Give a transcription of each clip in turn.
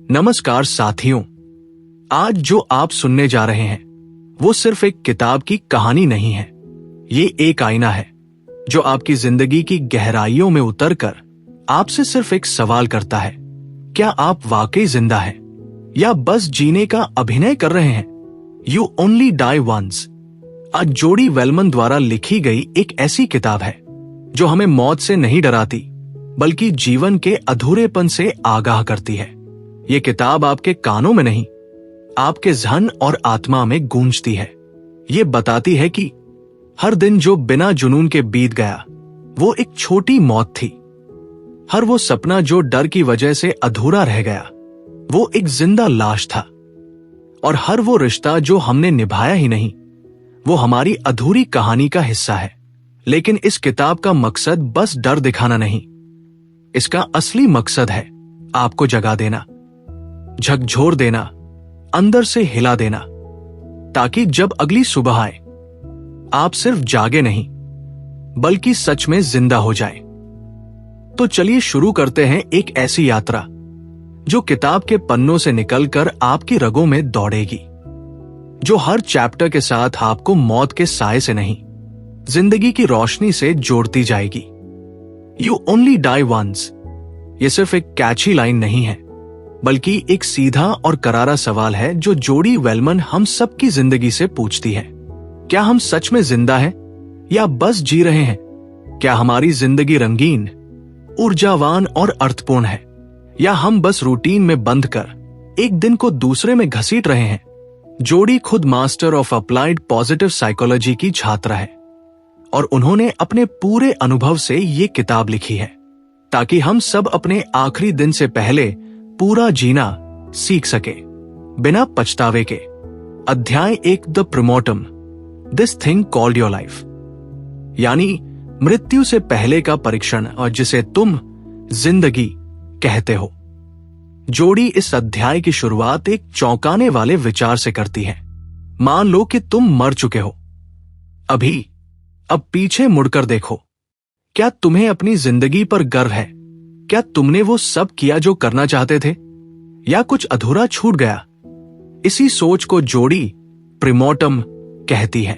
नमस्कार साथियों, आज जो आप सुनने जा रहे हैं वो सिर्फ एक किताब की कहानी नहीं है। ये एक आईना है जो आपकी जिंदगी की गहराइयों में उतरकर आपसे सिर्फ एक सवाल करता है, क्या आप वाकई जिंदा हैं या बस जीने का अभिनय कर रहे हैं? यू ओनली डाई वंस आज जोडी वेलमन द्वारा लिखी गई एक ऐसी किताब है जो हमें मौत से नहीं डराती बल्कि जीवन के अधूरेपन से आगाह करती है। ये किताब आपके कानों में नहीं, आपके ज़हन और आत्मा में गूंजती है। ये बताती है कि हर दिन जो बिना जुनून के बीत गया वो एक छोटी मौत थी। हर वो सपना जो डर की वजह से अधूरा रह गया वो एक जिंदा लाश था। और हर वो रिश्ता जो हमने निभाया ही नहीं वो हमारी अधूरी कहानी का हिस्सा है। लेकिन इस किताब का मकसद बस डर दिखाना नहीं, इसका असली मकसद है आपको जगा देना, झकझोर देना, अंदर से हिला देना, ताकि जब अगली सुबह आए आप सिर्फ जागे नहीं बल्कि सच में जिंदा हो जाए। तो चलिए शुरू करते हैं एक ऐसी यात्रा जो किताब के पन्नों से निकलकर आपकी रगों में दौड़ेगी, जो हर चैप्टर के साथ आपको मौत के साए से नहीं, जिंदगी की रोशनी से जोड़ती जाएगी। यू ओनली डाई वंस ये सिर्फ एक कैची लाइन नहीं है बल्कि एक सीधा और करारा सवाल है जो जोडी वेलमन हम सबकी जिंदगी से पूछती है। क्या हम सच में जिंदा हैं या बस जी रहे हैं? क्या हमारी जिंदगी रंगीन, ऊर्जावान और अर्थपूर्ण है या हम बस रूटीन में बंद कर एक दिन को दूसरे में घसीट रहे हैं? जोडी खुद master of applied positive psychology की छात्रा है और उन्होंने अपने पूरे अनुभव से ये किताब लिखी है ताकि हम सब अपने आखिरी दिन से पहले पूरा जीना सीख सके बिना पछतावे के। अध्याय 1 the premortem, this thing called your life, यानी मृत्यु से पहले का परीक्षण और जिसे तुम जिंदगी कहते हो। जोडी इस अध्याय की शुरुआत एक चौंकाने वाले विचार से करती है। मान लो कि तुम मर चुके हो अभी, अब पीछे मुड़कर देखो। क्या तुम्हें अपनी जिंदगी पर गर्व है? क्या तुमने वो सब किया जो करना चाहते थे या कुछ अधूरा छूट गया? इसी सोच को जोडी प्रीमोर्टम कहती है,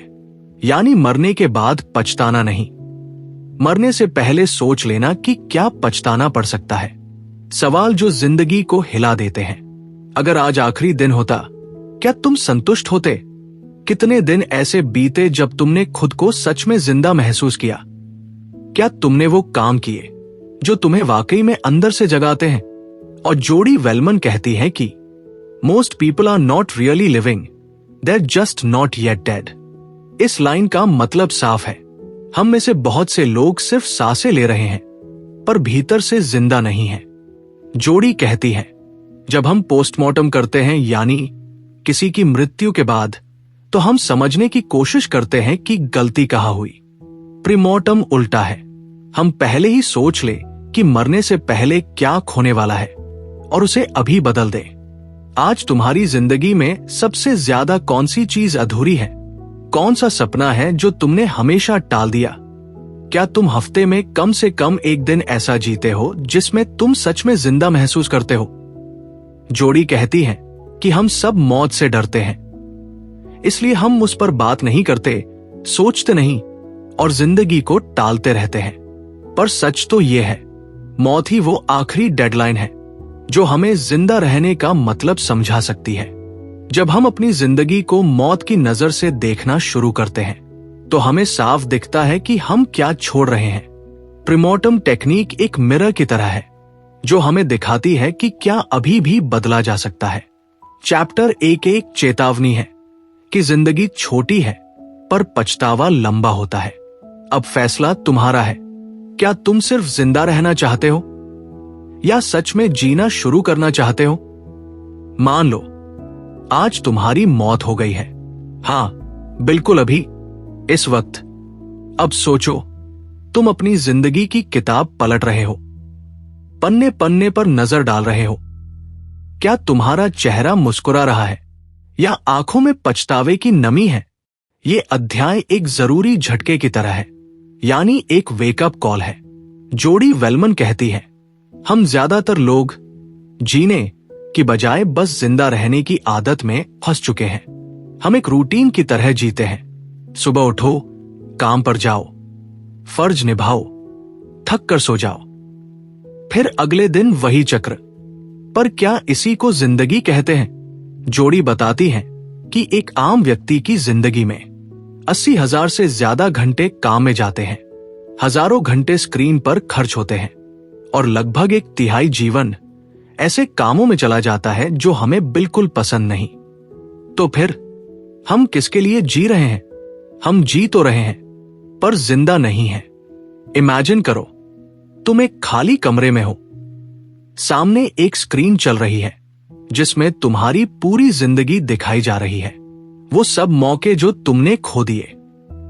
यानी मरने के बाद पछताना नहीं, मरने से पहले सोच लेना कि क्या पछताना पड़ सकता है। सवाल जो जिंदगी को हिला देते हैं। अगर आज आखिरी दिन होता क्या तुम संतुष्ट होते? कितने दिन ऐसे बीते जब तुमने खुद को सच में जिंदा महसूस किया? क्या तुमने वो काम किए जो तुम्हें वाकई में अंदर से जगाते हैं? और जोडी वेलमन कहती है कि most people are not really living, they are just not yet dead. इस लाइन का मतलब साफ है, हम में से बहुत से लोग सिर्फ सांसें ले रहे हैं पर भीतर से जिंदा नहीं है। जोडी कहती है, जब हम पोस्टमार्टम करते हैं यानी किसी की मृत्यु के बाद, तो हम समझने की कोशिश करते हैं कि गलती कहाँ हुई। प्रीमोर्टम उल्टा है, हम पहले ही सोच ले कि मरने से पहले क्या खोने वाला है और उसे अभी बदल दे। आज तुम्हारी जिंदगी में सबसे ज्यादा कौन सी चीज अधूरी है? कौन सा सपना है जो तुमने हमेशा टाल दिया? क्या तुम हफ्ते में कम से कम एक दिन ऐसा जीते हो जिसमें तुम सच में जिंदा महसूस करते हो? जोडी कहती है कि हम सब मौत से डरते हैं, इसलिए हम उस पर बात नहीं करते, सोचते नहीं और जिंदगी को टालते रहते हैं। पर सच तो यह है, मौत ही वो आखिरी डेडलाइन है जो हमें जिंदा रहने का मतलब समझा सकती है। जब हम अपनी जिंदगी को मौत की नजर से देखना शुरू करते हैं तो हमें साफ दिखता है कि हम क्या छोड़ रहे हैं। प्रीमोर्टम टेक्निक एक मिरर की तरह है जो हमें दिखाती है कि क्या अभी भी बदला जा सकता है। चैप्टर 1 एक चेतावनी है कि जिंदगी छोटी है पर पछतावा लंबा होता है। अब फैसला तुम्हारा है, क्या तुम सिर्फ जिंदा रहना चाहते हो या सच में जीना शुरू करना चाहते हो? मान लो आज तुम्हारी मौत हो गई है, हां बिल्कुल अभी, इस वक्त। अब सोचो, तुम अपनी जिंदगी की किताब पलट रहे हो, पन्ने पन्ने पर नजर डाल रहे हो। क्या तुम्हारा चेहरा मुस्कुरा रहा है या आंखों में पछतावे की नमी है? ये अध्याय एक जरूरी झटके की तरह है, यानी एक वेकअप कॉल है। जोडी वेलमन कहती है, हम ज्यादातर लोग जीने कि बजाय बस जिंदा रहने की आदत में फंस चुके हैं। हम एक रूटीन की तरह जीते हैं। सुबह उठो, काम पर जाओ, फर्ज निभाओ, थक कर सो जाओ, फिर अगले दिन वही चक्र। पर क्या इसी को जिंदगी कहते हैं? जोड़ी बताती है कि एक आम व्यक्ति की जिंदगी में 80,000 से ज्यादा घंटे काम में जाते हैं, हजारों घंटे स्क्रीन पर खर्च होते हैं और लगभग 1/3 जीवन ऐसे कामों में चला जाता है जो हमें बिल्कुल पसंद नहीं। तो फिर हम किसके लिए जी रहे हैं? हम जी तो रहे हैं पर जिंदा नहीं हैं। इमेजिन करो, तुम एक खाली कमरे में हो, सामने एक स्क्रीन चल रही है जिसमें तुम्हारी पूरी जिंदगी दिखाई जा रही है। वो सब मौके जो तुमने खो दिए,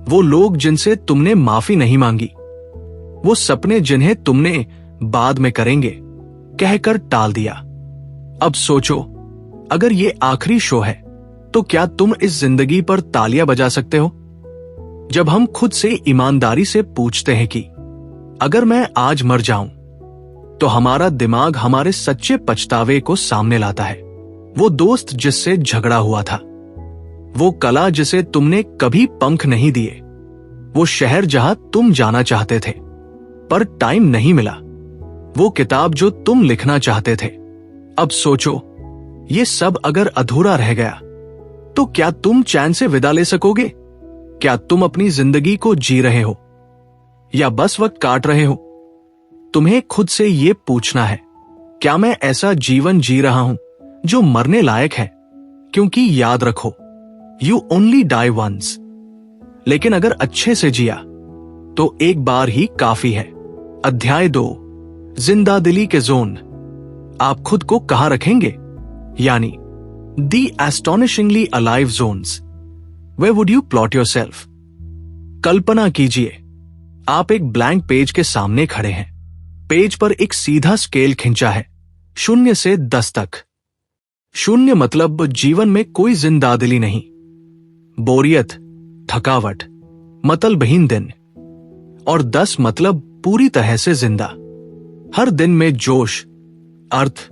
वो लोग जिनसे तुमने माफी नहीं मांगी, वो सपने जिन्हें तुमने बाद में करेंगे कहकर टाल दिया। अब सोचो, अगर ये आखिरी शो है तो क्या तुम इस जिंदगी पर तालियां बजा सकते हो? जब हम खुद से ईमानदारी से पूछते हैं कि अगर मैं आज मर जाऊं, तो हमारा दिमाग हमारे सच्चे पछतावे को सामने लाता है। वो दोस्त जिससे झगड़ा हुआ था, वो कला जिसे तुमने कभी पंख नहीं दिए, वो शहर जहां तुम जाना चाहते थे पर टाइम नहीं मिला, वो किताब जो तुम लिखना चाहते थे। अब सोचो, ये सब अगर अधूरा रह गया तो क्या तुम चैन से विदा ले सकोगे? क्या तुम अपनी जिंदगी को जी रहे हो या बस वक्त काट रहे हो? तुम्हें खुद से यह पूछना है, क्या मैं ऐसा जीवन जी रहा हूं जो मरने लायक है? क्योंकि याद रखो, यू ओनली डाई वंस। लेकिन अगर अच्छे से जिया तो एक बार ही काफी है। अध्याय 2, जिंदा दिली के जोन। आप खुद को कहां रखेंगे? यानी the astonishingly alive zones. Where would you plot yourself? कल्पना कीजिए, आप एक ब्लैंक पेज के सामने खड़े हैं। पेज पर एक सीधा स्केल खिंचा है, 0 से 10 तक। 0 मतलब जीवन में कोई जिंदादिली नहीं, बोरियत, थकावट, मतलबहीन दिन, और 10 मतलब पूरी तरह से जिंदा। हर दिन में जोश, अर्थ,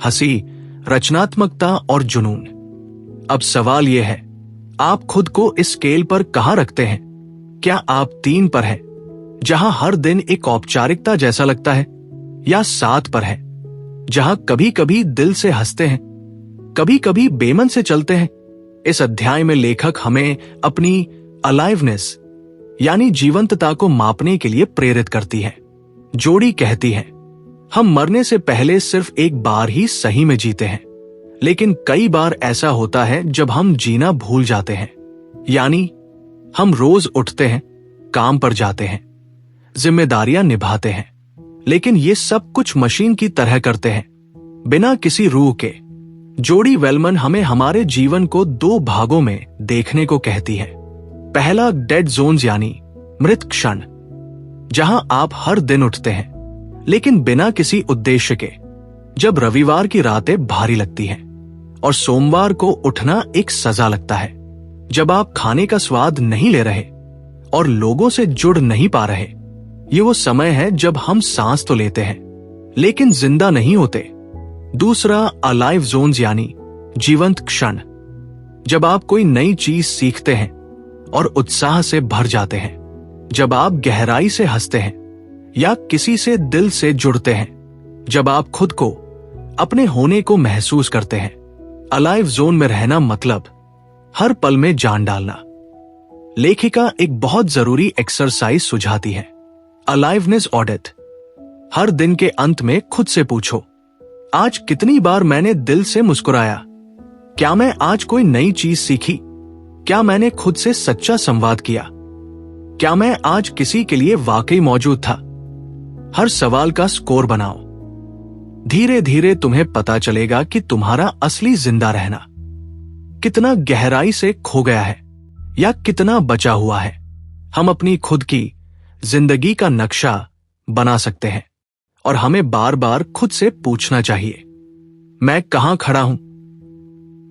हंसी, रचनात्मकता और जुनून। अब सवाल यह है, आप खुद को इस स्केल पर कहां रखते हैं? क्या आप 3 पर हैं, जहां हर दिन एक औपचारिकता जैसा लगता है, या 7 पर है, जहां कभी कभी दिल से हंसते हैं, कभी कभी बेमन से चलते हैं? इस अध्याय में लेखक हमें अपनी अलाइवनेस यानी जीवंतता को मापने के लिए प्रेरित करती है। जोड़ी कहती है, हम मरने से पहले सिर्फ एक बार ही सही में जीते हैं, लेकिन कई बार ऐसा होता है जब हम जीना भूल जाते हैं। यानी हम रोज उठते हैं, काम पर जाते हैं, जिम्मेदारियां निभाते हैं, लेकिन ये सब कुछ मशीन की तरह करते हैं, बिना किसी रूह के। जोड़ी वेलमन हमें हमारे जीवन को 2 भागों में देखने को कहती है। पहला, डेड जोन्स यानी मृत क्षण, जहां आप हर दिन उठते हैं लेकिन बिना किसी उद्देश्य के, जब रविवार की रातें भारी लगती हैं और सोमवार को उठना एक सजा लगता है, जब आप खाने का स्वाद नहीं ले रहे और लोगों से जुड़ नहीं पा रहे। ये वो समय है जब हम सांस तो लेते हैं लेकिन जिंदा नहीं होते। दूसरा, अलाइव जोन्स यानी जीवंत क्षण, जब आप कोई नई चीज सीखते हैं और उत्साह से भर जाते हैं, जब आप गहराई से हंसते हैं या किसी से दिल से जुड़ते हैं, जब आप खुद को, अपने होने को महसूस करते हैं। अलाइव जोन में रहना मतलब हर पल में जान डालना। लेखिका एक बहुत जरूरी एक्सरसाइज सुझाती है, अलाइवनेस ऑडिट। हर दिन के अंत में खुद से पूछो, आज कितनी बार मैंने दिल से मुस्कुराया? क्या मैं आज कोई नई चीज सीखी? क्या मैंने खुद से सच्चा संवाद किया? क्या मैं आज किसी के लिए वाकई मौजूद था? हर सवाल का स्कोर बनाओ। धीरे धीरे तुम्हें पता चलेगा कि तुम्हारा असली जिंदा रहना कितना गहराई से खो गया है या कितना बचा हुआ है। हम अपनी खुद की जिंदगी का नक्शा बना सकते हैं और हमें बार बार खुद से पूछना चाहिए, मैं कहां खड़ा हूं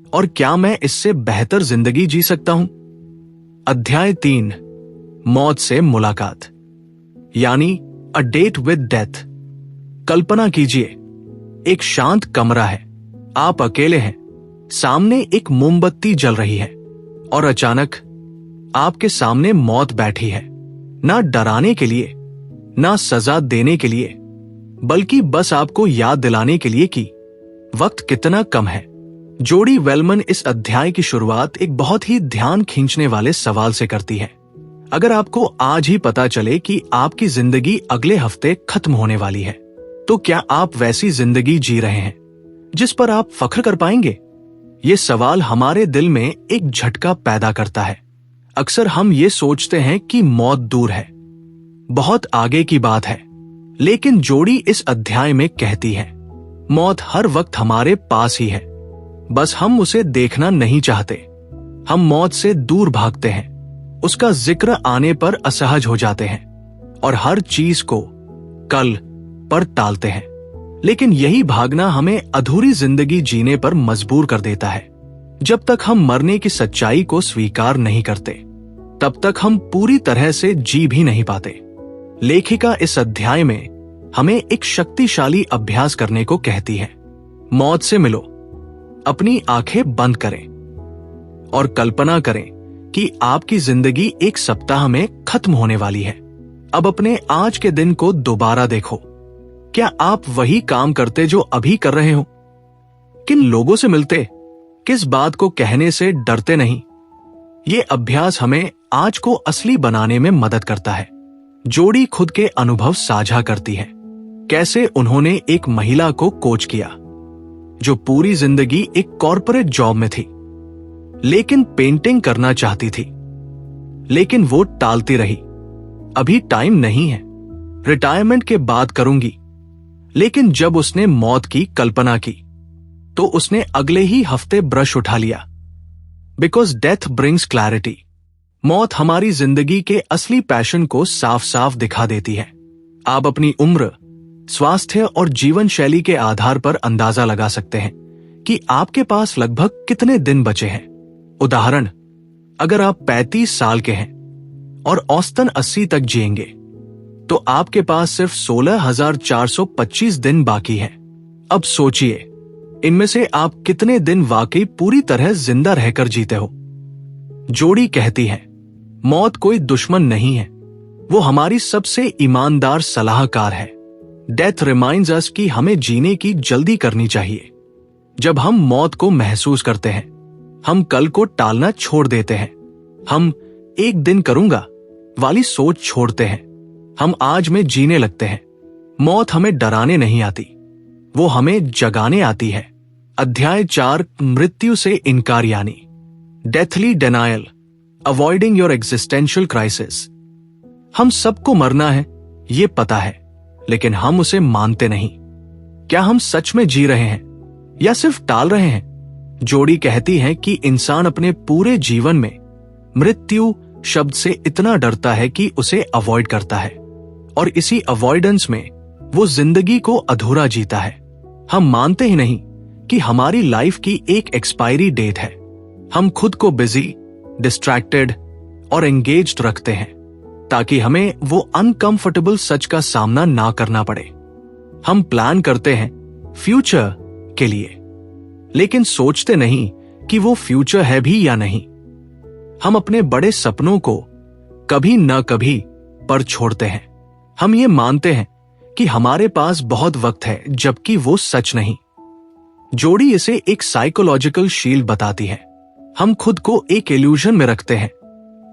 और क्या मैं इससे बेहतर जिंदगी जी सकता हूं? अध्याय 3, मौत से मुलाकात यानी अ डेट विद डेथ। कल्पना कीजिए, एक शांत कमरा है आप अकेले हैं, सामने एक मोमबत्ती जल रही है और अचानक आपके सामने मौत बैठी है, ना डराने के लिए, ना सजा देने के लिए, बल्कि बस आपको याद दिलाने के लिए कि वक्त कितना कम है। जोडी वेलमन इस अध्याय की शुरुआत एक बहुत ही ध्यान खींचने वाले सवाल से करती है। अगर आपको आज ही पता चले कि आपकी जिंदगी अगले हफ्ते खत्म होने वाली है, तो क्या आप वैसी जिंदगी जी रहे हैं जिस पर आप फख्र कर पाएंगे? ये सवाल हमारे दिल में एक झटका पैदा करता है। अक्सर हम ये सोचते हैं कि मौत दूर है, बहुत आगे की बात है, लेकिन जोडी इस अध्याय में कहती है मौत हर वक्त हमारे पास ही है, बस हम उसे देखना नहीं चाहते। हम मौत से दूर भागते हैं, उसका जिक्र आने पर असहज हो जाते हैं और हर चीज को कल पर टालते हैं। लेकिन यही भागना हमें अधूरी जिंदगी जीने पर मजबूर कर देता है। जब तक हम मरने की सच्चाई को स्वीकार नहीं करते, तब तक हम पूरी तरह से जी भी नहीं पाते। लेखिका इस अध्याय में हमें एक शक्तिशाली अभ्यास करने को कहती है। मौत से मिलो, अपनी आंखें बंद करें और कल्पना करें कि आपकी जिंदगी एक सप्ताह में खत्म होने वाली है। अब अपने आज के दिन को दोबारा देखो। क्या आप वही काम करते जो अभी कर रहे हो? किन लोगों से मिलते? किस बात को कहने से डरते नहीं? ये अभ्यास हमें आज को असली बनाने में मदद करता है। जोडी खुद के अनुभव साझा करती है, कैसे उन्होंने एक महिला को कोच किया जो पूरी जिंदगी एक कॉर्पोरेट जॉब में थी, लेकिन पेंटिंग करना चाहती थी, लेकिन वो टालती रही। अभी टाइम नहीं है, रिटायरमेंट के बाद करूंगी। लेकिन जब उसने मौत की कल्पना की, तो उसने अगले ही हफ्ते ब्रश उठा लिया। Because death brings clarity. मौत हमारी जिंदगी के असली पैशन को साफ साफ दिखा देती है। आप अपनी उम्र, स्वास्थ्य और जीवन शैली के आधार पर अंदाजा लगा सकते हैं कि आपके पास लगभग कितने दिन बचे हैं। उदाहरण, अगर आप 35 साल के हैं और औसतन 80 तक जिएंगे, तो आपके पास सिर्फ 16,425 दिन बाकी हैं। अब सोचिए, इनमें से आप कितने दिन वाकई पूरी तरह जिंदा रहकर जीते हो। जोडी कहती है मौत कोई दुश्मन नहीं है, वो हमारी सबसे ईमानदार सलाहकार है। डेथ रिमाइंड्स अस कि हमें जीने की जल्दी करनी चाहिए। जब हम मौत को महसूस करते हैं, हम कल को टालना छोड़ देते हैं। हम एक दिन करूंगा वाली सोच छोड़ते हैं। हम आज में जीने लगते हैं। मौत हमें डराने नहीं आती, वो हमें जगाने आती है। अध्याय 4, मृत्यु से इनकार यानी deathly denial, avoiding your existential crisis. हम सबको मरना है, ये पता है, लेकिन हम उसे मानते नहीं। क्या हम सच में जी रहे हैं या सिर्फ टाल रहे हैं? जोडी कहती है कि इंसान अपने पूरे जीवन में मृत्यु शब्द से इतना डरता है कि उसे अवॉइड करता है, और इसी अवॉइडेंस में वो जिंदगी को अधूरा जीता है। हम मानते ही नहीं कि हमारी लाइफ की एक एक्सपायरी डेट है। हम खुद को बिजी, डिस्ट्रैक्टेड और एंगेज्ड रखते हैं ताकि हमें वो अनकंफर्टेबल सच का सामना ना करना पड़े। हम प्लान करते हैं फ्यूचर के लिए, लेकिन सोचते नहीं कि वो फ्यूचर है भी या नहीं। हम अपने बड़े सपनों को कभी न कभी पर छोड़ते हैं। हम ये मानते हैं कि हमारे पास बहुत वक्त है, जबकि वो सच नहीं। जोडी इसे एक साइकोलॉजिकल शील्ड बताती है। हम खुद को एक इल्यूजन में रखते हैं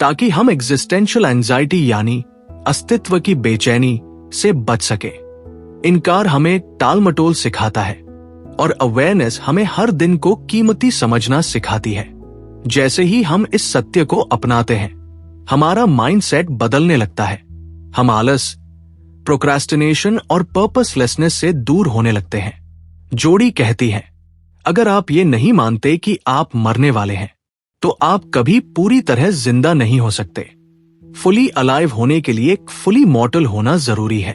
ताकि हम एग्जिस्टेंशियल एंजाइटी यानी अस्तित्व की बेचैनी से बच सके। इनकार हमें टाल मटोल सिखाता है और अवेयरनेस हमें हर दिन को कीमती समझना सिखाती है। जैसे ही हम इस सत्य को अपनाते हैं, हमारा माइंडसेट बदलने लगता है। हम आलस, प्रोक्रास्टिनेशन और पर्पसलेसनेस से दूर होने लगते हैं। जोडी कहती है, अगर आप ये नहीं मानते कि आप मरने वाले हैं, तो आप कभी पूरी तरह जिंदा नहीं हो सकते। फुली अलाइव होने के लिए फुली मॉर्टल होना जरूरी है।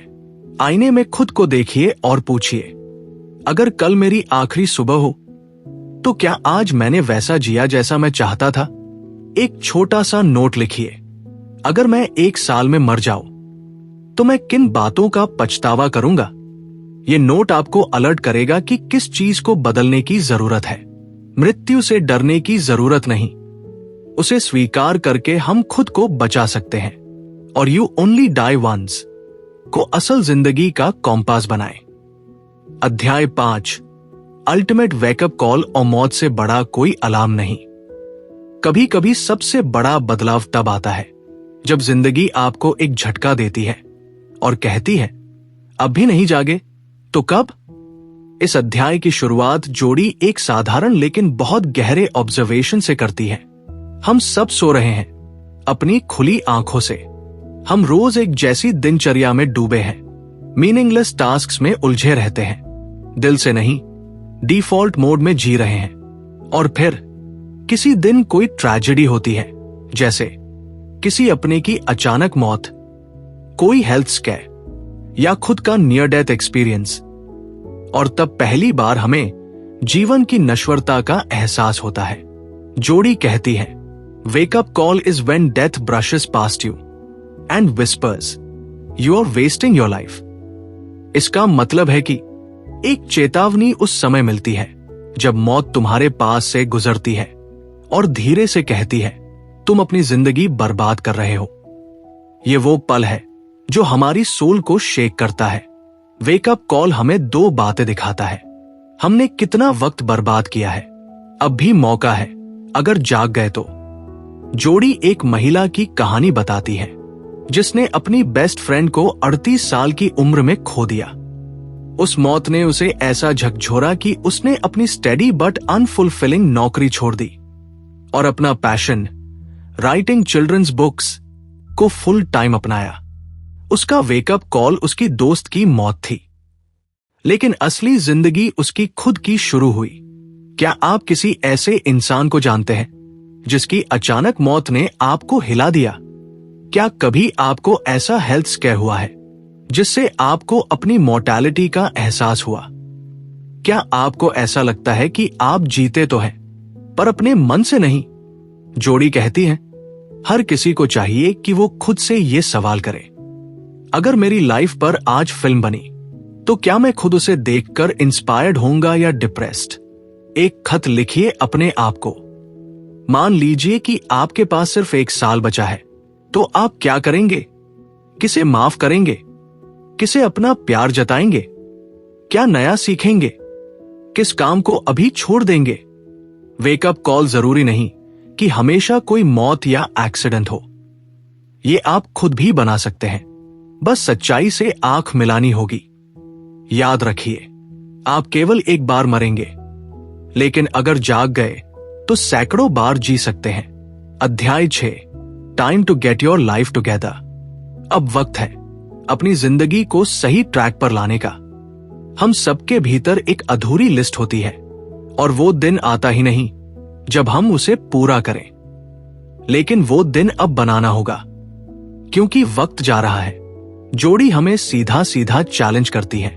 आईने में खुद को देखिए और पूछिए, अगर कल मेरी आखिरी सुबह हो, तो क्या आज मैंने वैसा जिया जैसा मैं चाहता था? एक छोटा सा नोट लिखिए, अगर मैं 1 साल में मर जाऊं, तो मैं किन बातों का पछतावा करूंगा? ये नोट आपको अलर्ट करेगा कि किस चीज को बदलने की जरूरत है। मृत्यु से डरने की जरूरत नहीं, उसे स्वीकार करके हम खुद को बचा सकते हैं। और यू ओनली डाई वंस को असल जिंदगी का कॉम्पास बनाए। अध्याय 5, अल्टीमेट वेकअप कॉल और मौत से बड़ा कोई अलार्म नहीं। कभी कभी सबसे बड़ा बदलाव तब आता है जब जिंदगी आपको एक झटका देती है और कहती है, अब भी नहीं जागे तो कब? इस अध्याय की शुरुआत जोड़ी एक साधारण लेकिन बहुत गहरे ऑब्जर्वेशन से करती है। हम सब सो रहे हैं अपनी खुली आंखों से। हम रोज एक जैसी दिनचर्या में डूबे हैं, मीनिंगलेस टास्क्स में उलझे रहते हैं, दिल से नहीं डिफॉल्ट मोड में जी रहे हैं। और फिर किसी दिन कोई ट्रेजेडी होती है, जैसे किसी अपने की अचानक मौत, कोई हेल्थ स्कैर या खुद का नियर डेथ एक्सपीरियंस। और तब पहली बार हमें जीवन की नश्वरता का एहसास होता है। जोड़ी कहती है, wake up call is when death brushes past you and whispers you are wasting your life. इसका मतलब है कि एक चेतावनी उस समय मिलती है जब मौत तुम्हारे पास से गुजरती है और धीरे से कहती है, तुम अपनी जिंदगी बर्बाद कर रहे हो। ये वो पल है जो हमारी सोल को शेक करता है। वेकअप कॉल हमें 2 बातें दिखाता है। हमने कितना वक्त बर्बाद किया है, अब भी मौका है अगर जाग गए तो। जोड़ी एक महिला की कहानी बताती है जिसने अपनी बेस्ट फ्रेंड को 38 साल की उम्र में खो दिया। उस मौत ने उसे ऐसा झकझोरा कि उसने अपनी स्टेडी बट अनफुलफिलिंग नौकरी छोड़ दी और अपना पैशन, राइटिंग चिल्ड्रंस बुक्स, को फुल टाइम अपनाया। उसका वेकअप कॉल उसकी दोस्त की मौत थी, लेकिन असली जिंदगी उसकी खुद की शुरू हुई। क्या आप किसी ऐसे इंसान को जानते हैं जिसकी अचानक मौत ने आपको हिला दिया? क्या कभी आपको ऐसा हेल्थ स्कैर हुआ है जिससे आपको अपनी मॉर्टैलिटी का एहसास हुआ? क्या आपको ऐसा लगता है कि आप जीते तो हैं पर अपने मन से नहीं? जोड़ी कहती है, हर किसी को चाहिए कि वो खुद से ये सवाल करे, अगर मेरी लाइफ पर आज फिल्म बनी तो क्या मैं खुद उसे देखकर इंस्पायर्ड होऊंगा या डिप्रेस्ड? एक खत लिखिए अपने आप को। मान लीजिए कि आपके पास सिर्फ 1 साल बचा है, तो आप क्या करेंगे? किसे माफ करेंगे? किसे अपना प्यार जताएंगे? क्या नया सीखेंगे? किस काम को अभी छोड़ देंगे? वेकअप कॉल जरूरी नहीं कि हमेशा कोई मौत या एक्सीडेंट हो। ये आप खुद भी बना सकते हैं, बस सच्चाई से आंख मिलानी होगी। याद रखिए, आप केवल एक बार मरेंगे, लेकिन अगर जाग गए तो सैकड़ों बार जी सकते हैं। अध्याय 6, time to get your life together. अब वक्त है अपनी जिंदगी को सही ट्रैक पर लाने का। हम सबके भीतर एक अधूरी लिस्ट होती है और वो दिन आता ही नहीं जब हम उसे पूरा करें। लेकिन वो दिन अब बनाना होगा, क्योंकि वक्त जा रहा है। जोड़ी हमें सीधा सीधा चैलेंज करती है,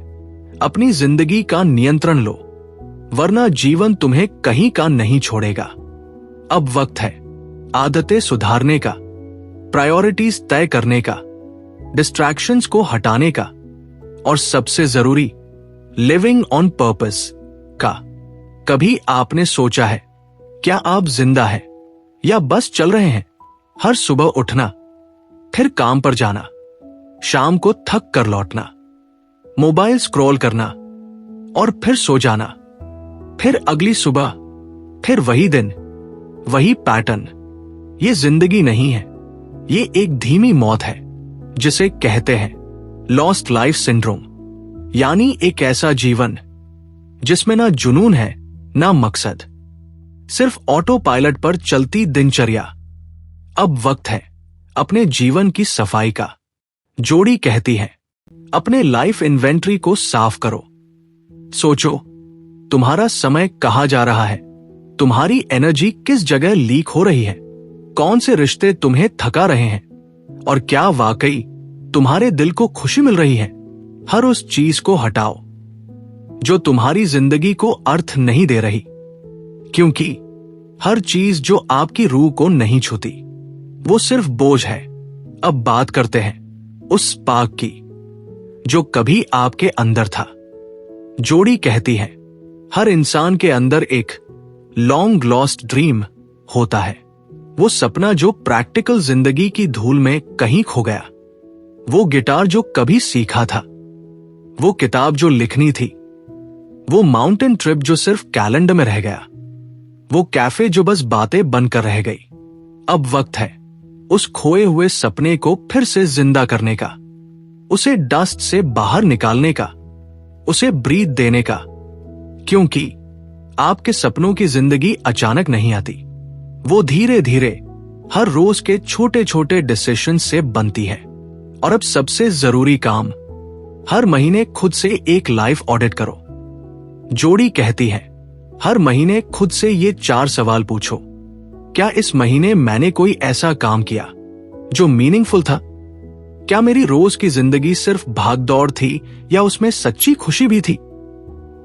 अपनी जिंदगी का नियंत्रण लो, वरना जीवन तुम्हें कहीं का नहीं छोड़ेगा। अब वक्त है आदतें सुधारने का, प्रायोरिटीज तय करने का, डिस्ट्रैक्शंस को हटाने का और सबसे जरूरी लिविंग ऑन पर्पस का। कभी आपने सोचा है क्या आप जिंदा हैं या बस चल रहे हैं? हर सुबह उठना, फिर काम पर जाना, शाम को थक कर लौटना, मोबाइल स्क्रॉल करना और फिर सो जाना, फिर अगली सुबह, फिर वही दिन, वही पैटर्न। ये जिंदगी नहीं है, ये एक धीमी मौत है जिसे कहते हैं लॉस्ट लाइफ सिंड्रोम, यानी एक ऐसा जीवन जिसमें ना जुनून है ना मकसद, सिर्फ ऑटो पायलट पर चलती दिनचर्या। अब वक्त है अपने जीवन की सफाई का। जोड़ी कहती है, अपने लाइफ इन्वेंट्री को साफ करो। सोचो, तुम्हारा समय कहां जा रहा है? तुम्हारी एनर्जी किस जगह लीक हो रही है? कौन से रिश्ते तुम्हें थका रहे हैं? और क्या वाकई तुम्हारे दिल को खुशी मिल रही है? हर उस चीज को हटाओ जो तुम्हारी जिंदगी को अर्थ नहीं दे रही, क्योंकि हर चीज जो आपकी रूह को नहीं छूती वो सिर्फ बोझ है। अब बात करते हैं उस स्पार्क की जो कभी आपके अंदर था, जोड़ी कहती है, हर इंसान के अंदर एक लॉन्ग लॉस्ट ड्रीम होता है। वो सपना जो प्रैक्टिकल जिंदगी की धूल में कहीं खो गया, वो गिटार जो कभी सीखा था, वो किताब जो लिखनी थी, वो माउंटेन ट्रिप जो सिर्फ कैलेंडर में रह गया, वो कैफे जो बस बातें बनकर रह गई। अब वक्त है उस खोए हुए सपने को फिर से जिंदा करने का, उसे डस्ट से बाहर निकालने का, उसे ब्रीथ देने का। क्योंकि आपके सपनों की जिंदगी अचानक नहीं आती, वो धीरे धीरे हर रोज के छोटे छोटे डिसीजन से बनती है। और अब सबसे जरूरी काम, हर महीने खुद से एक लाइफ ऑडिट करो। जोड़ी कहती है, हर महीने खुद से ये 4 सवाल पूछो। क्या इस महीने मैंने कोई ऐसा काम किया जो मीनिंगफुल था? क्या मेरी रोज की जिंदगी सिर्फ भागदौड़ थी या उसमें सच्ची खुशी भी थी?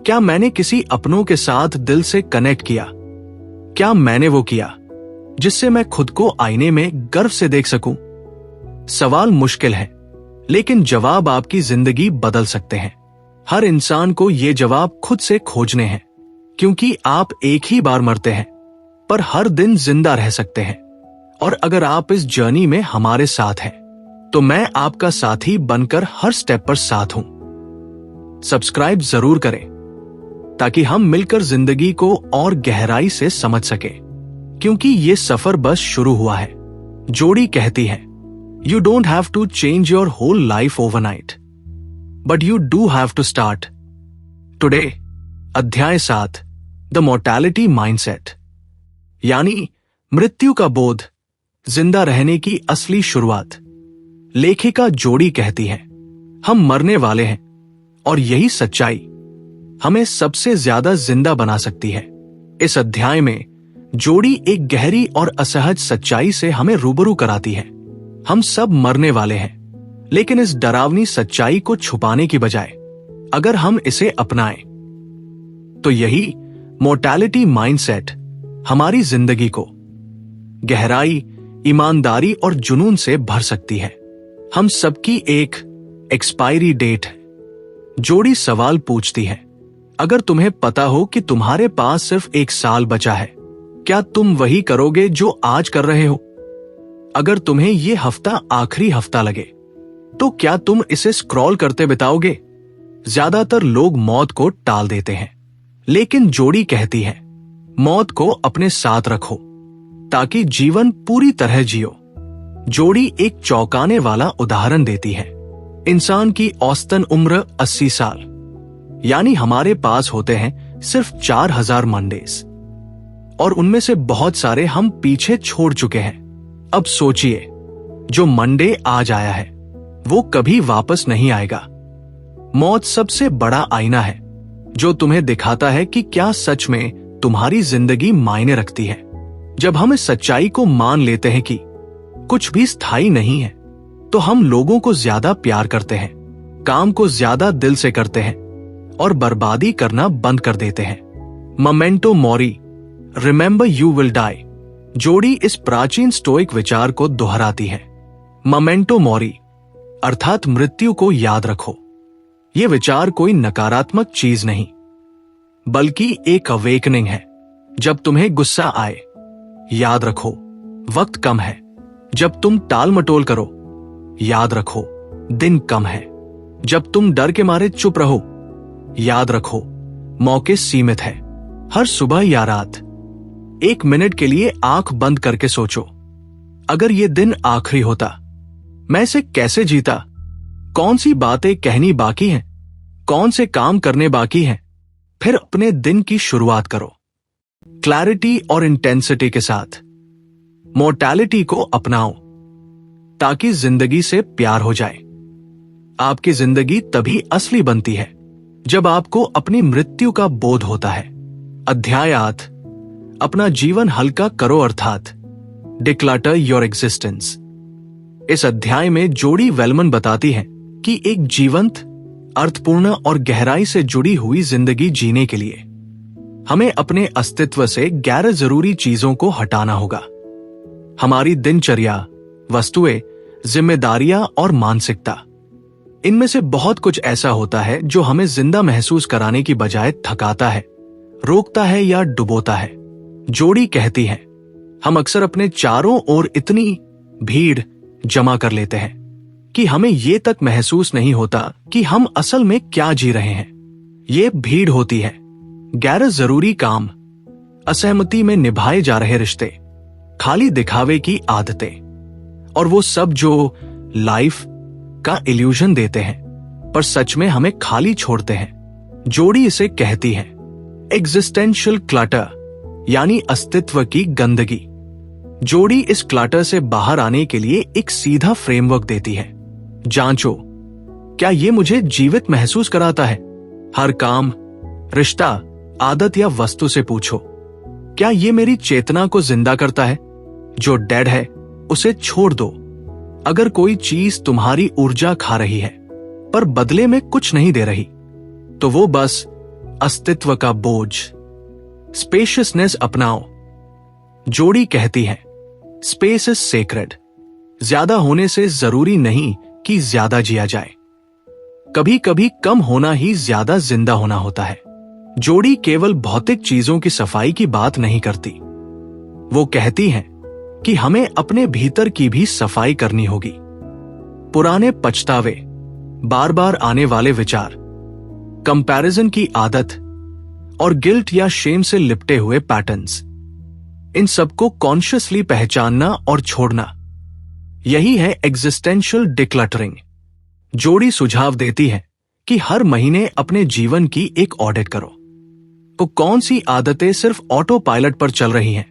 क्या मैंने किसी अपनों के साथ दिल से कनेक्ट किया? क्या मैंने वो किया जिससे मैं खुद को आईने में गर्व से देख सकूं? सवाल मुश्किल है, लेकिन जवाब आपकी जिंदगी बदल सकते हैं। हर इंसान को ये जवाब खुद से खोजने हैं, क्योंकि आप एक ही बार मरते हैं, पर हर दिन जिंदा रह सकते हैं। और अगर आप इस जर्नी में हमारे साथ हैं, तो मैं आपका साथी बनकर हर स्टेप पर साथ हूं। सब्सक्राइब जरूर करें ताकि हम मिलकर जिंदगी को और गहराई से समझ सके, क्योंकि ये सफर बस शुरू हुआ है। जोड़ी कहती है, you don't have to change your whole life overnight, but you do have to start today. अध्याय 7, द मोर्टैलिटी माइंडसेट, यानी मृत्यु का बोध, जिंदा रहने की असली शुरुआत। लेखिका जोड़ी कहती है, हम मरने वाले हैं और यही सच्चाई हमें सबसे ज्यादा जिंदा बना सकती है। इस अध्याय में जोड़ी एक गहरी और असहज सच्चाई से हमें रूबरू कराती है। हम सब मरने वाले हैं, लेकिन इस डरावनी सच्चाई को छुपाने की बजाय अगर हम इसे अपनाएं, तो यही मोर्टैलिटी माइंडसेट हमारी जिंदगी को गहराई, ईमानदारी और जुनून से भर सकती है। हम सबकी एक एक्सपायरी डेट है। जोड़ी सवाल पूछती है, अगर तुम्हें पता हो कि तुम्हारे पास सिर्फ 1 साल बचा है, क्या तुम वही करोगे जो आज कर रहे हो? अगर तुम्हें यह हफ्ता आखिरी हफ्ता लगे, तो क्या तुम इसे स्क्रॉल करते बिताओगे? ज्यादातर लोग मौत को टाल देते हैं, लेकिन जोड़ी कहती है, मौत को अपने साथ रखो ताकि जीवन पूरी तरह जियो। जोड़ी एक चौंकाने वाला उदाहरण देती है। इंसान की औसतन उम्र 80 साल, यानी हमारे पास होते हैं सिर्फ 4000 मंडेज, और उनमें से बहुत सारे हम पीछे छोड़ चुके हैं। अब सोचिए, जो मंडे आज आया है वो कभी वापस नहीं आएगा। मौत सबसे बड़ा आईना है जो तुम्हें दिखाता है कि क्या सच में तुम्हारी जिंदगी मायने रखती है। जब हम इस सच्चाई को मान लेते हैं कि कुछ भी स्थायी नहीं है, तो हम लोगों को ज्यादा प्यार करते हैं, काम को ज्यादा दिल से करते हैं और बर्बादी करना बंद कर देते हैं। Memento mori, remember you will die, Jodi इस प्राचीन स्टोइक विचार को दोहराती है। मोमेंटो मोरी अर्थात मृत्यु को याद रखो। यह विचार कोई नकारात्मक चीज नहीं, बल्कि एक अवेकनिंग है। जब तुम्हें गुस्सा आए, याद रखो वक्त कम है। जब तुम टाल मटोल करो, याद रखो दिन कम है। जब तुम डर के मारे चुप रहो, याद रखो मौके सीमित है। हर सुबह या रात 1 मिनट के लिए आंख बंद करके सोचो, अगर ये दिन आखिरी होता, मैं इसे कैसे जीता? कौन सी बातें कहनी बाकी हैं? कौन से काम करने बाकी हैं? फिर अपने दिन की शुरुआत करो, क्लैरिटी और इंटेंसिटी के साथ। मोर्टैलिटी को अपनाओ ताकि जिंदगी से प्यार हो जाए। आपकी जिंदगी तभी असली बनती है जब आपको अपनी मृत्यु का बोध होता है। अध्याय 8, अपना जीवन हल्का करो अर्थात डिक्लटर योर एग्जिस्टेंस। इस अध्याय में जोड़ी वेलमन बताती है कि एक जीवंत, अर्थपूर्ण और गहराई से जुड़ी हुई जिंदगी जीने के लिए हमें अपने अस्तित्व से गैर जरूरी चीजों को हटाना होगा। हमारी दिनचर्या, वस्तुएं, जिम्मेदारियां और मानसिकता। इनमें से बहुत कुछ ऐसा होता है जो हमें जिंदा महसूस कराने की बजाय थकाता है, रोकता है या डुबोता है। जोड़ी कहती है, हम अक्सर अपने चारों ओर इतनी भीड़ जमा कर लेते हैं कि हमें ये तक महसूस नहीं होता कि हम असल में क्या जी रहे हैं। ये भीड़ होती है गैर जरूरी काम, असहमति में निभाए जा रहे रिश्ते, खाली दिखावे की आदतें और वो सब जो लाइफ का इल्यूजन देते हैं पर सच में हमें खाली छोड़ते हैं। जोड़ी इसे कहती है एग्जिस्टेंशियल क्लटर, यानी अस्तित्व की गंदगी। जोड़ी इस क्लटर से बाहर आने के लिए एक सीधा फ्रेमवर्क देती है। जांचो, क्या ये मुझे जीवित महसूस कराता है? हर काम, रिश्ता, आदत या वस्तु से पूछो, क्या ये मेरी चेतना को जिंदा करता है? जो डेड है उसे छोड़ दो। अगर कोई चीज तुम्हारी ऊर्जा खा रही है पर बदले में कुछ नहीं दे रही, तो वो बस अस्तित्व का बोझ। स्पेशियसनेस अपनाओ। जोड़ी कहती है स्पेस इज सेक्रेड। ज्यादा होने से जरूरी नहीं कि ज्यादा जिया जाए, कभी कभी कम होना ही ज्यादा जिंदा होना होता है। जोड़ी केवल भौतिक चीजों की सफाई की बात नहीं करती, वो कहती है कि हमें अपने भीतर की भी सफाई करनी होगी। पुराने पछतावे, बार बार आने वाले विचार, कंपैरिजन की आदत और गिल्ट या शेम से लिपटे हुए पैटर्न्स, इन सबको कॉन्शियसली पहचानना और छोड़ना, यही है एग्जिस्टेंशियल डिक्लटरिंग। जोड़ी सुझाव देती है कि हर महीने अपने जीवन की एक ऑडिट करो। तो कौन सी आदतें सिर्फ ऑटो पायलट पर चल रही हैं?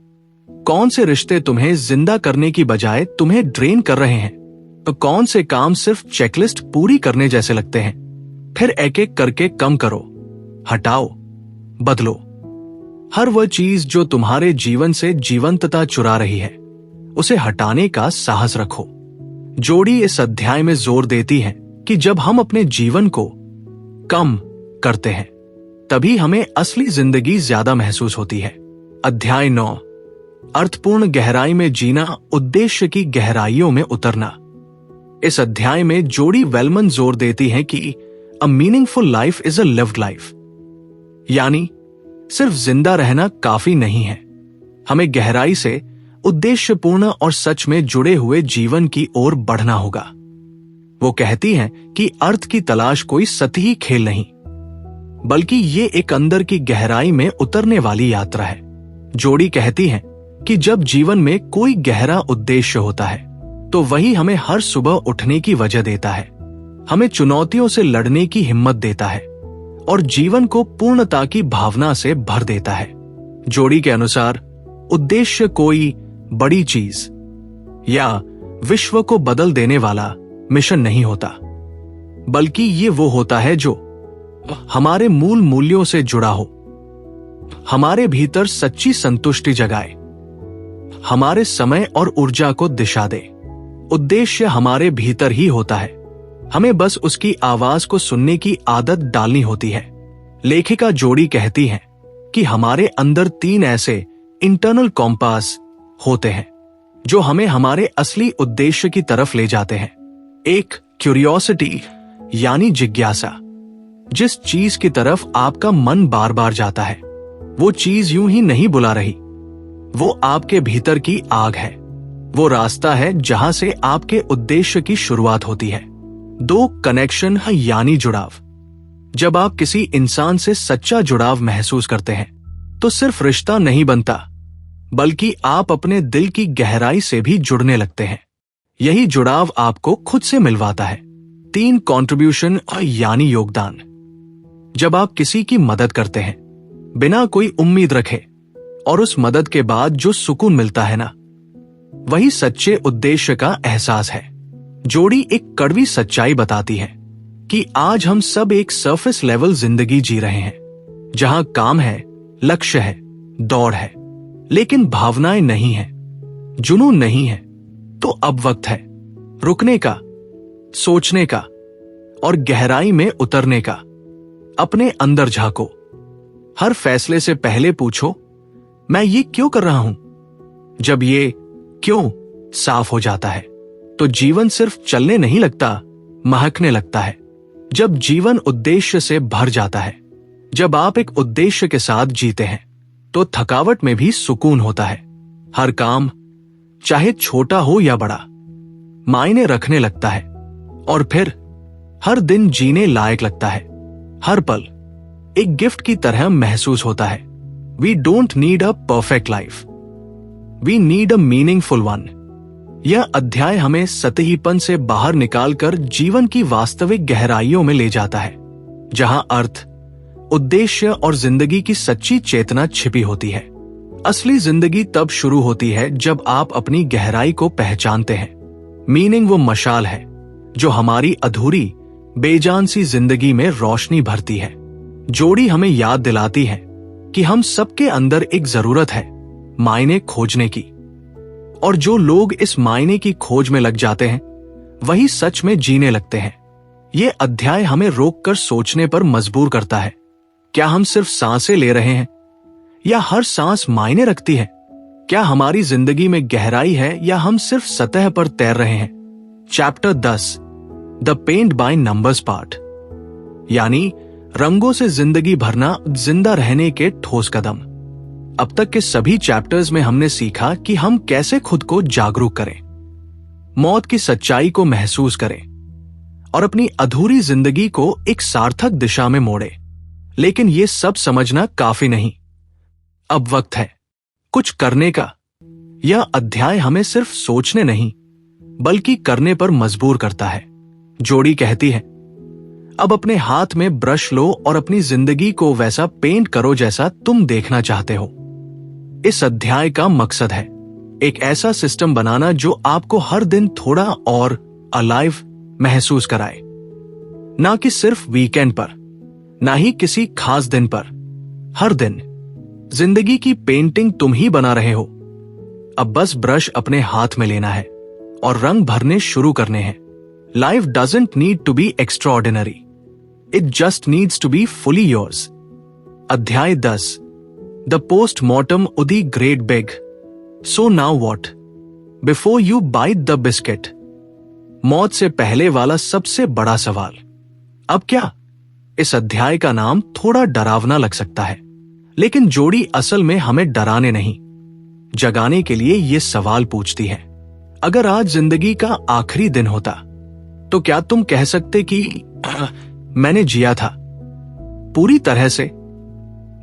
कौन से रिश्ते तुम्हें जिंदा करने की बजाय तुम्हें ड्रेन कर रहे हैं? तो कौन से काम सिर्फ चेकलिस्ट पूरी करने जैसे लगते हैं? फिर एक एक करके कम करो, हटाओ, बदलो। हर वह चीज जो तुम्हारे जीवन से जीवंतता चुरा रही है, उसे हटाने का साहस रखो। जोड़ी इस अध्याय में जोर देती है कि जब हम अपने जीवन को कम करते हैं, तभी हमें असली जिंदगी ज्यादा महसूस होती है। अध्याय 9, अर्थपूर्ण गहराई में जीना, उद्देश्य की गहराइयों में उतरना। इस अध्याय में जोड़ी वेलमन जोर देती है कि a meaningful life is a lived life, यानी सिर्फ जिंदा रहना काफी नहीं है, हमें गहराई से उद्देश्यपूर्ण और सच में जुड़े हुए जीवन की ओर बढ़ना होगा। वो कहती हैं कि अर्थ की तलाश कोई सतही खेल नहीं, बल्कि ये एक अंदर की गहराई में उतरने वाली यात्रा है। जोड़ी कहती है कि जब जीवन में कोई गहरा उद्देश्य होता है, तो वही हमें हर सुबह उठने की वजह देता है, हमें चुनौतियों से लड़ने की हिम्मत देता है और जीवन को पूर्णता की भावना से भर देता है। जोड़ी के अनुसार उद्देश्य कोई बड़ी चीज या विश्व को बदल देने वाला मिशन नहीं होता, बल्कि ये वो होता है जो हमारे मूल मूल्यों से जुड़ा हो, हमारे भीतर सच्ची संतुष्टि जगाए, हमारे समय और ऊर्जा को दिशा दे। उद्देश्य हमारे भीतर ही होता है, हमें बस उसकी आवाज को सुनने की आदत डालनी होती है। लेखिका जोड़ी कहती है कि हमारे अंदर 3 ऐसे इंटरनल कॉम्पास होते हैं जो हमें हमारे असली उद्देश्य की तरफ ले जाते हैं। एक, क्यूरियोसिटी यानी जिज्ञासा, जिस चीज की तरफ आपका मन बार बार जाता है, वो चीज यूं ही नहीं बुला रही, वो आपके भीतर की आग है, वो रास्ता है जहां से आपके उद्देश्य की शुरुआत होती है। 2, कनेक्शन यानी जुड़ाव। जब आप किसी इंसान से सच्चा जुड़ाव महसूस करते हैं, तो सिर्फ रिश्ता नहीं बनता, बल्कि आप अपने दिल की गहराई से भी जुड़ने लगते हैं। यही जुड़ाव आपको खुद से मिलवाता है। 3, कंट्रीब्यूशन यानी योगदान। जब आप किसी की मदद करते हैं बिना कोई उम्मीद रखे, और उस मदद के बाद जो सुकून मिलता है ना, वही सच्चे उद्देश्य का एहसास है। जोड़ी एक कड़वी सच्चाई बताती है कि आज हम सब एक सरफेस लेवल जिंदगी जी रहे हैं, जहां काम है, लक्ष्य है, दौड़ है, लेकिन भावनाएं नहीं है, जुनून नहीं है। तो अब वक्त है रुकने का, सोचने का और गहराई में उतरने का। अपने अंदर झांको, हर फैसले से पहले पूछो, मैं ये क्यों कर रहा हूं? जब ये क्यों साफ हो जाता है, तो जीवन सिर्फ चलने नहीं लगता, महकने लगता है। जब जीवन उद्देश्य से भर जाता है, जब आप एक उद्देश्य के साथ जीते हैं, तो थकावट में भी सुकून होता है। हर काम, चाहे छोटा हो या बड़ा, मायने रखने लगता है और फिर हर दिन जीने लायक लगता है। हर पल एक गिफ्ट की तरह महसूस होता है। We don't need a perfect life, we need a meaningful one. यह अध्याय हमें सतहीपन से बाहर निकालकर जीवन की वास्तविक गहराइयों में ले जाता है, जहां अर्थ, उद्देश्य और जिंदगी की सच्ची चेतना छिपी होती है। असली जिंदगी तब शुरू होती है जब आप अपनी गहराई को पहचानते हैं। मीनिंग वो मशाल है जो हमारी अधूरी, बेजान सी जिंदगी में रोशनी भरती है। जोड़ी हमें याद दिलाती है कि हम सबके अंदर एक जरूरत है मायने खोजने की, और जो लोग इस मायने की खोज में लग जाते हैं वही सच में जीने लगते हैं। ये अध्याय हमें रोककर सोचने पर मजबूर करता है। क्या हम सिर्फ सांसें ले रहे हैं या हर सांस मायने रखती है? क्या हमारी जिंदगी में गहराई है या हम सिर्फ सतह पर तैर रहे हैं? Chapter 10, the paint by numbers part, यानी रंगों से जिंदगी भरना, जिंदा रहने के ठोस कदम। अब तक के सभी चैप्टर्स में हमने सीखा कि हम कैसे खुद को जागरूक करें, मौत की सच्चाई को महसूस करें और अपनी अधूरी जिंदगी को एक सार्थक दिशा में मोड़े। लेकिन यह सब समझना काफी नहीं, अब वक्त है कुछ करने का। यह अध्याय हमें सिर्फ सोचने नहीं बल्कि करने पर मजबूर करता है। जोड़ी कहती है, अब अपने हाथ में ब्रश लो और अपनी जिंदगी को वैसा पेंट करो जैसा तुम देखना चाहते हो। इस अध्याय का मकसद है एक ऐसा सिस्टम बनाना जो आपको हर दिन थोड़ा और अलाइव महसूस कराए, ना कि सिर्फ वीकेंड पर, ना ही किसी खास दिन पर। हर दिन जिंदगी की पेंटिंग तुम ही बना रहे हो। अब बस ब्रश अपने हाथ में लेना है और रंग भरने शुरू करने हैं। Life doesn't need to be extraordinary, it just needs to be fully yours. अध्याय 10, द पोस्टमॉर्टम उदी great big, so now what, before you bite the biscuit. मौत से पहले वाला सबसे बड़ा सवाल, अब क्या? इस अध्याय का नाम थोड़ा डरावना लग सकता है, लेकिन जोड़ी असल में हमें डराने नहीं, जगाने के लिए ये सवाल पूछती है। अगर आज जिंदगी का आखिरी दिन होता तो क्या तुम कह सकते कि मैंने जिया था पूरी तरह से?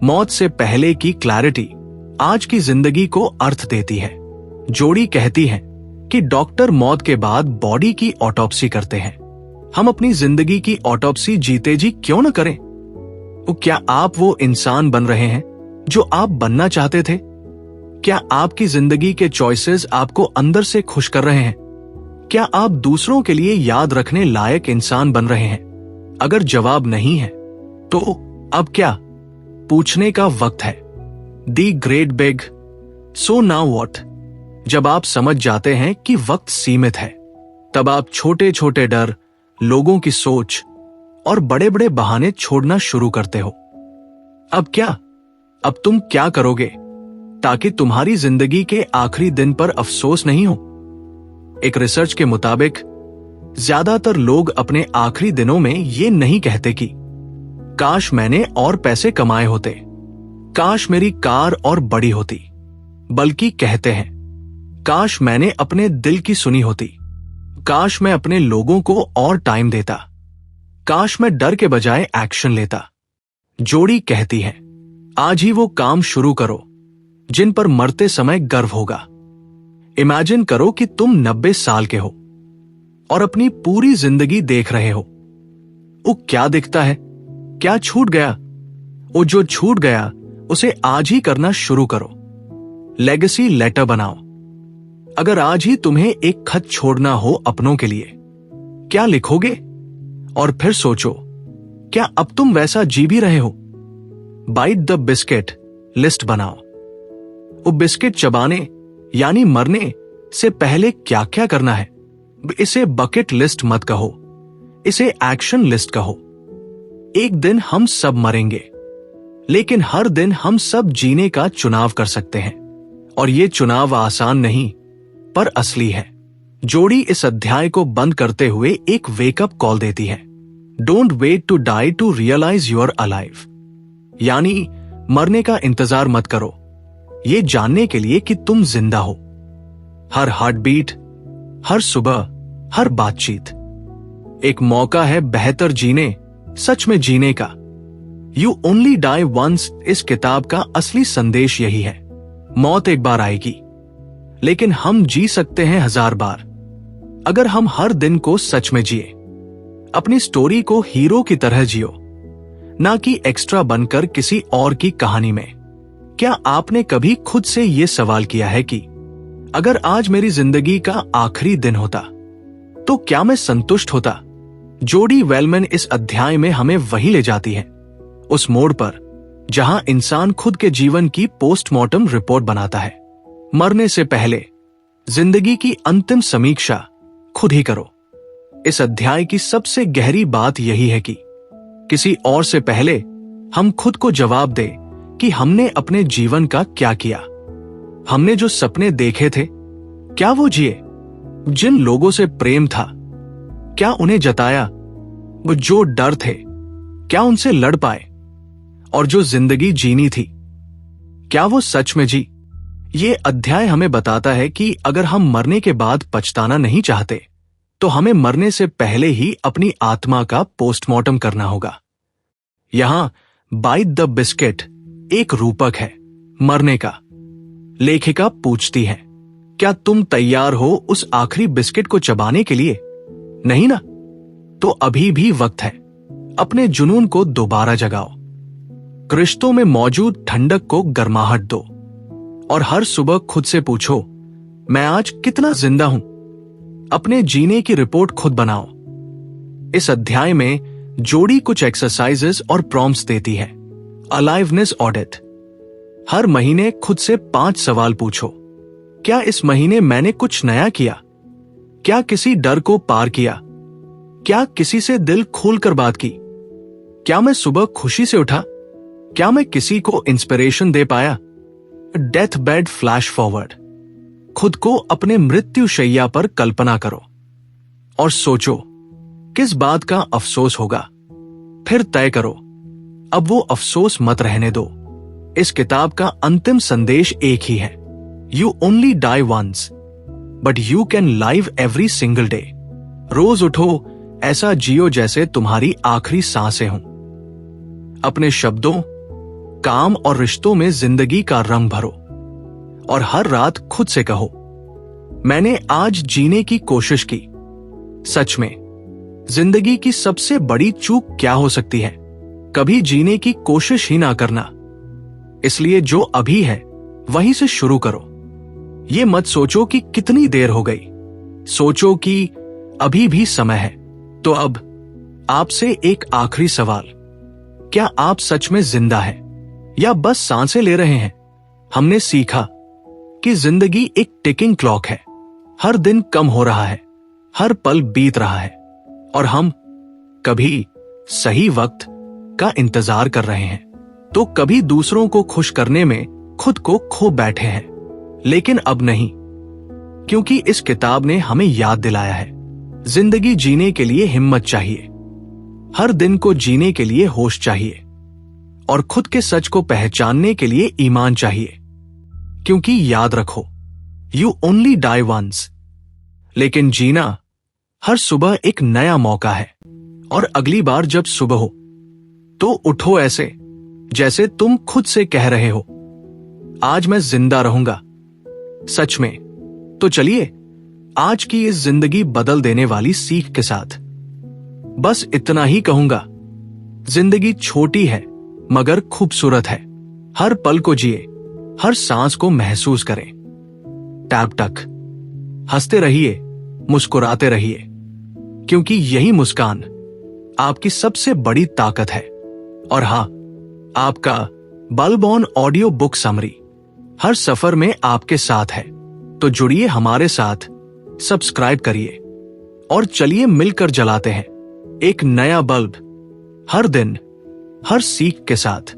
मौत से पहले की क्लैरिटी आज की जिंदगी को अर्थ देती है। जोड़ी कहती है कि डॉक्टर मौत के बाद बॉडी की ऑटोप्सी करते हैं। हम अपनी जिंदगी की ऑटोप्सी जीते जी क्यों न करें? क्या आप वो इंसान बन रहे हैं जो आप बनना चाहते थे? क्या आपकी जिंदगी के चॉइसेस आपको अंदर से खुश कर रहे हैं? क्या आप दूसरों के लिए याद रखने लायक इंसान बन रहे हैं? अगर जवाब नहीं है तो अब क्या पूछने का वक्त है। The great big, so now what. जब आप समझ जाते हैं कि वक्त सीमित है, तब आप छोटे छोटे डर, लोगों की सोच और बड़े बड़े बहाने छोड़ना शुरू करते हो। अब क्या? अब तुम क्या करोगे ताकि तुम्हारी जिंदगी के आखिरी दिन पर अफसोस नहीं हो? एक रिसर्च के मुताबिक ज्यादातर लोग अपने आखिरी दिनों में ये नहीं कहते कि काश मैंने और पैसे कमाए होते, काश मेरी कार और बड़ी होती, बल्कि कहते हैं काश मैंने अपने दिल की सुनी होती, काश मैं अपने लोगों को और टाइम देता, काश मैं डर के बजाय एक्शन लेता। जोड़ी कहती है, आज ही वो काम शुरू करो जिन पर मरते समय गर्व होगा। इमेजिन करो कि तुम 90 साल के हो और अपनी पूरी जिंदगी देख रहे हो। वो क्या दिखता है? क्या छूट गया? वो जो छूट गया उसे आज ही करना शुरू करो। लेगेसी लेटर बनाओ। अगर आज ही तुम्हें एक खत छोड़ना हो अपनों के लिए, क्या लिखोगे? और फिर सोचो, क्या अब तुम वैसा जी भी रहे हो? बाइट द बिस्किट लिस्ट बनाओ। वो बिस्किट चबाने यानी मरने से पहले क्या क्या करना है। इसे बकेट लिस्ट मत कहो, इसे एक्शन लिस्ट कहो। एक दिन हम सब मरेंगे, लेकिन हर दिन हम सब जीने का चुनाव कर सकते हैं, और ये चुनाव आसान नहीं पर असली है। जोड़ी इस अध्याय को बंद करते हुए एक वेकअप कॉल देती है। Don't wait to die to realise you are alive. यानी मरने का इंतजार मत करो ये जानने के लिए कि तुम जिंदा हो। हर हार्ट बीट, हर सुबह, हर बातचीत एक मौका है बेहतर जीने, सच में जीने का। यू ओनली डाई वंस इस किताब का असली संदेश यही है। मौत एक बार आएगी, लेकिन हम जी सकते हैं 1000 बार अगर हम हर दिन को सच में जिए। अपनी स्टोरी को हीरो की तरह जियो, ना कि एक्स्ट्रा बनकर किसी और की कहानी में। क्या आपने कभी खुद से यह सवाल किया है कि अगर आज मेरी जिंदगी का आखिरी दिन होता तो क्या मैं संतुष्ट होता? जोडी वेलमैन इस अध्याय में हमें वही ले जाती है, उस मोड़ पर जहां इंसान खुद के जीवन की पोस्टमार्टम रिपोर्ट बनाता है। मरने से पहले जिंदगी की अंतिम समीक्षा खुद ही करो। इस अध्याय की सबसे गहरी बात यही है कि किसी और से पहले हम खुद को जवाब दे कि हमने अपने जीवन का क्या किया। हमने जो सपने देखे थे क्या वो जिए? जिन लोगों से प्रेम था क्या उन्हें जताया? वो जो डर थे क्या उनसे लड़ पाए? और जो जिंदगी जीनी थी क्या वो सच में जी? ये अध्याय हमें बताता है कि अगर हम मरने के बाद पछताना नहीं चाहते तो हमें मरने से पहले ही अपनी आत्मा का पोस्टमार्टम करना होगा। यहां बाइट द बिस्किट एक रूपक है मरने का। लेखिका पूछती है, क्या तुम तैयार हो उस आखिरी बिस्किट को चबाने के लिए? नहीं ना? तो अभी भी वक्त है। अपने जुनून को दोबारा जगाओ। रिश्तों में मौजूद ठंडक को गर्माहट दो और हर सुबह खुद से पूछो, मैं आज कितना जिंदा हूं? अपने जीने की रिपोर्ट खुद बनाओ। इस अध्याय में जोड़ी कुछ एक्सरसाइजेस और प्रॉम्प्ट्स देती है। Aliveness audit. हर महीने खुद से 5 सवाल पूछो। क्या इस महीने मैंने कुछ नया किया? क्या किसी डर को पार किया? क्या किसी से दिल खोलकर बात की? क्या मैं सुबह खुशी से उठा? क्या मैं किसी को इंस्पिरेशन दे पाया? Death bed flash forward. खुद को अपने मृत्यु शैया पर कल्पना करो और सोचो किस बात का अफसोस होगा। फिर तय करो, अब वो अफसोस मत रहने दो। इस किताब का अंतिम संदेश एक ही है, you only die once but you can live every single day. रोज उठो, ऐसा जियो जैसे तुम्हारी आखिरी सांसें हों। अपने शब्दों, काम और रिश्तों में जिंदगी का रंग भरो और हर रात खुद से कहो, मैंने आज जीने की कोशिश की। सच में जिंदगी की सबसे बड़ी चूक क्या हो सकती है? कभी जीने की कोशिश ही ना करना। इसलिए जो अभी है वहीं से शुरू करो। ये मत सोचो कि कितनी देर हो गई, सोचो कि अभी भी समय है। तो अब आपसे एक आखिरी सवाल, क्या आप सच में जिंदा हैं या बस सांसें ले रहे हैं? हमने सीखा कि जिंदगी एक टिकिंग क्लॉक है, हर दिन कम हो रहा है, हर पल बीत रहा है और हम कभी सही वक्त का इंतजार कर रहे हैं तो कभी दूसरों को खुश करने में खुद को खो बैठे हैं। लेकिन अब नहीं, क्योंकि इस किताब ने हमें याद दिलाया है, जिंदगी जीने के लिए हिम्मत चाहिए, हर दिन को जीने के लिए होश चाहिए और खुद के सच को पहचानने के लिए ईमान चाहिए। क्योंकि याद रखो, यू ओनली डाई वंस, लेकिन जीना हर सुबह एक नया मौका है। और अगली बार जब सुबह हो तो उठो ऐसे जैसे तुम खुद से कह रहे हो, आज मैं जिंदा रहूंगा सच में। तो चलिए आज की इस जिंदगी बदल देने वाली सीख के साथ बस इतना ही कहूंगा, जिंदगी छोटी है मगर खूबसूरत है। हर पल को जिए, हर सांस को महसूस करें। टैप टक। हंसते रहिए, मुस्कुराते रहिए, क्योंकि यही मुस्कान आपकी सबसे बड़ी ताकत है। और हां, आपका bulb on audio book summary हर सफर में आपके साथ है। तो जुड़िए हमारे साथ, सब्सक्राइब करिए और चलिए मिलकर जलाते हैं एक नया बल्ब, हर दिन हर सीख के साथ।